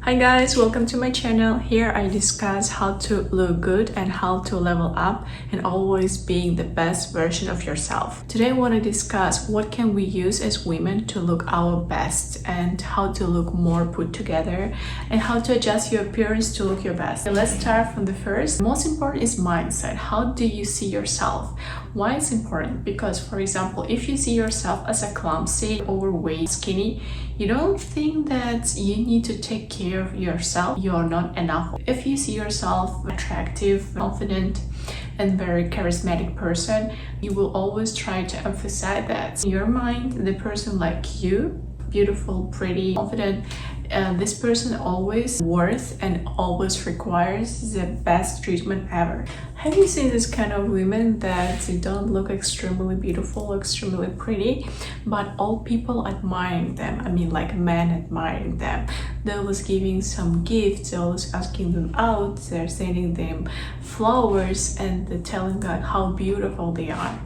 Hi guys, welcome to my channel. Here I discuss how to look good and how to level up and always being the best version of yourself. Today I want to discuss what can we use as women to look our best and how to look more put together and how to adjust your appearance to look your best. Let's start from the first. The most important is mindset. How do you see yourself? Why it's important? Because for example, if you see yourself as a clumsy, overweight, skinny, you don't think that you need to take care of yourself. You're not enough. If you see yourself attractive, confident, and very charismatic person, you will always try to emphasize that in your mind, the person like you, beautiful, pretty, confident, this person always worth and always requires the best treatment ever. Have you seen this kind of women that they don't look extremely beautiful, extremely pretty, but all people admiring them? I mean, like men admiring them. They're always giving some gifts, they're always asking them out, they're sending them flowers, and they're telling them how beautiful they are.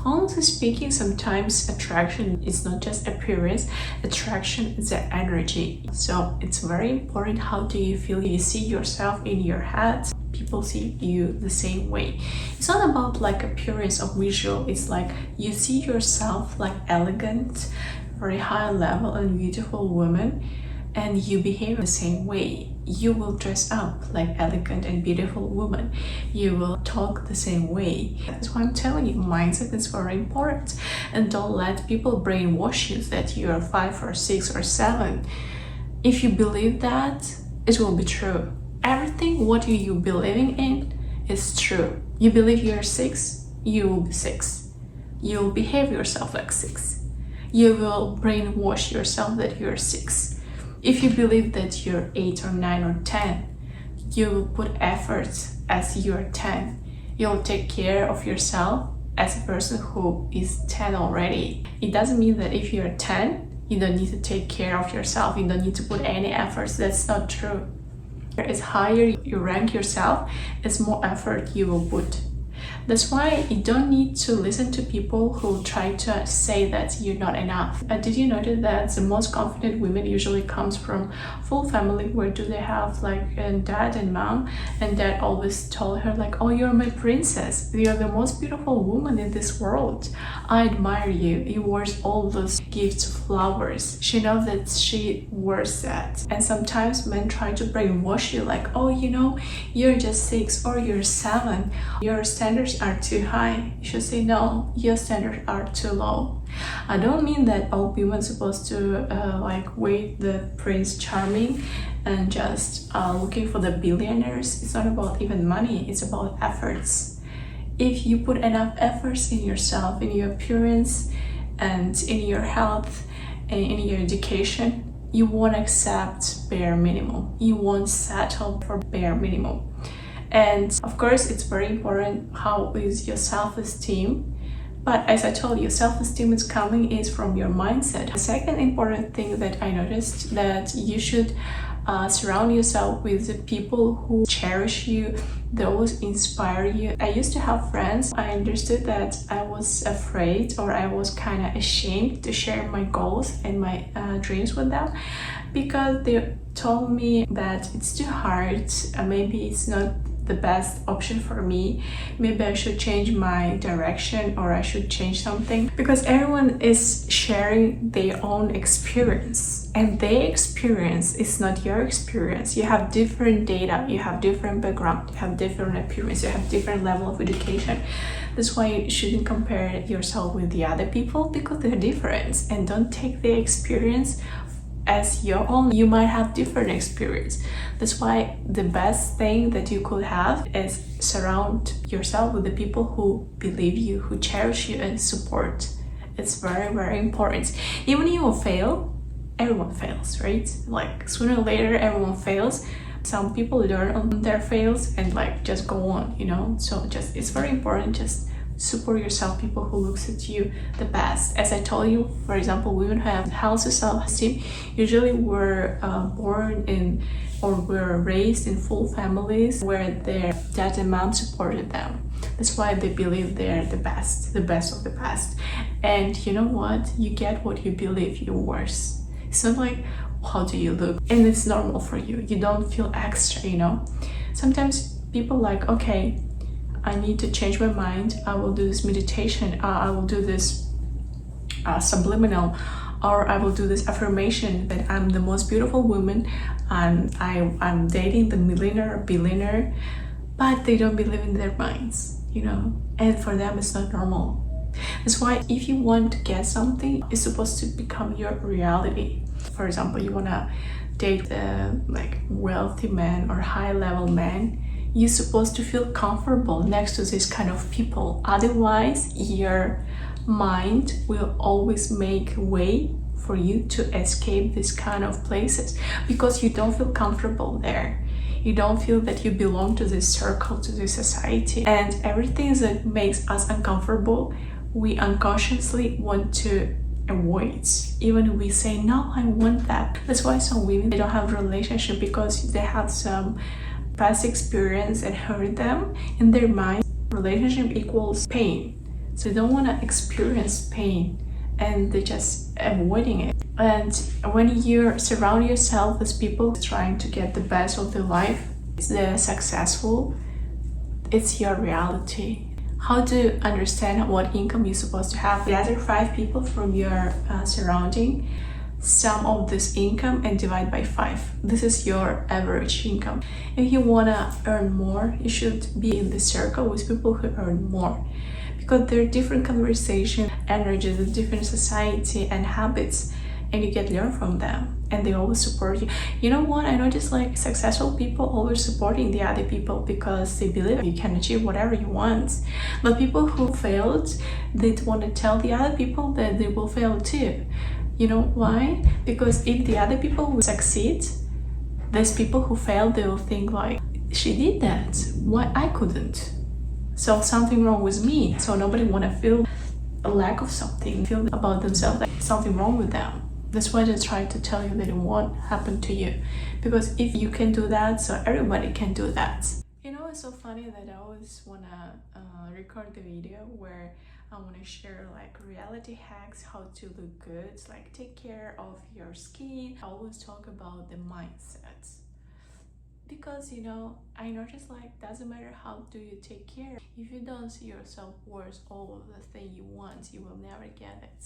Honestly speaking, sometimes attraction is not just appearance, attraction is the energy. So it's very important, how do you feel? You see yourself in your head, people see you the same way. It's not about like appearance or visual, it's like you see yourself like elegant, very high level and beautiful woman, and you behave the same way. You will dress up like elegant and beautiful woman. You will talk the same way. That's why I'm telling you, mindset is very important. And don't let people brainwash you that you are 5 or 6 or 7. If you believe that, it will be true. Everything what you believing in is true. You believe you're 6, you will be 6. You will behave yourself like 6. You will brainwash yourself that you're 6. If you believe that you're 8 or 9 or 10, you will put effort as you're 10. You'll take care of yourself as a person who is 10 already. It doesn't mean that if you're 10, you don't need to take care of yourself. You don't need to put any efforts. That's not true. As higher you rank yourself, as more effort you will put. That's why you don't need to listen to people who try to say that you're not enough. Did you notice that the most confident women usually comes from full family? Where do they have like a dad and mom, and dad always told her like, oh, you're my princess, you're the most beautiful woman in this world, I admire you, you worth all those gifts, flowers. She knows that she worth that. And sometimes men try to brainwash you like, oh, you know, you're just 6 or you're 7, your standards are too high. You should say no, your standards are too low. I don't mean that all women supposed to like wait the Prince Charming and just looking for the billionaires. It's not about even money, it's about efforts. If you put enough efforts in yourself, in your appearance and in your health and in your education, you won't accept bare minimum. You won't settle for bare minimum. And of course, it's very important how is your self-esteem. But as I told you, self-esteem is from your mindset. The second important thing that I noticed, that you should surround yourself with the people who cherish you, those inspire you. I used to have friends. I understood that I was afraid, or I was kind of ashamed to share my goals and my dreams with them, because they told me that it's too hard, maybe it's not the best option for me, maybe I should change my direction, or I should change something, because everyone is sharing their own experience, and their experience is not your experience. You have different data, you have different background, you have different appearance, you have different level of education. That's why you shouldn't compare yourself with the other people, because they're different, and don't take their experience as your own. You might have different experience. That's why the best thing that you could have is surround yourself with the people who believe you, who cherish you and support. It's very, very important. Even if you will fail, everyone fails, right? Like sooner or later, everyone fails. Some people learn on their fails and like just go on, you know? So just, it's very important, just support yourself, people who looks at you the best. As I told you, for example, women who have healthy self-esteem usually were born in or were raised in full families where their dad and mom supported them. That's why they believe they're the best of the best. And you know what? You get what you believe you're worth. It's not like, how do you look, and it's normal for you. You don't feel extra, you know. Sometimes people like, okay, I need to change my mind. I will do this meditation. I will do this subliminal, or I will do this affirmation that I'm the most beautiful woman, and I'm dating the millionaire, billionaire, but they don't believe in their minds, you know, and for them it's not normal. That's why if you want to get something, it's supposed to become your reality. For example, you want to date a like wealthy man or high level man, you're supposed to feel comfortable next to this kind of people. Otherwise, your mind will always make way for you to escape this kind of places because you don't feel comfortable there. You don't feel that you belong to this circle, to this society, and everything that makes us uncomfortable, we unconsciously want to avoid. Even we say, no, I want that. That's why some women, they don't have a relationship because they have some past experience that hurt them. In their mind, relationship equals pain. So they don't want to experience pain and they're just avoiding it. And when you surround yourself with people trying to get the best of their life, they're successful, it's your reality. How to understand what income you're supposed to have? Gather 5 people from your surrounding, sum of this income and divide by 5. This is your average income. If you want to earn more, you should be in the circle with people who earn more, because there are different conversation, energies, a different society and habits, and you get learn from them, and they always support you. You know what, I noticed like successful people always supporting the other people because they believe you can achieve whatever you want. But people who failed, they want to tell the other people that they will fail too. You know why? Because if the other people will succeed, these people who failed, they will think like, she did that, why I couldn't? So something wrong with me. So nobody want to feel a lack of something, feel about themselves like something wrong with them. That's why they try to tell you that it won't happen to you. Because if you can do that, so everybody can do that. You know, it's so funny that I always want to record the video where I want to share like reality hacks, how to look good, like take care of your skin. I always talk about the mindsets. Because, you know, I noticed like doesn't matter how do you take care, if you don't see yourself worth all of the thing you want, you will never get it.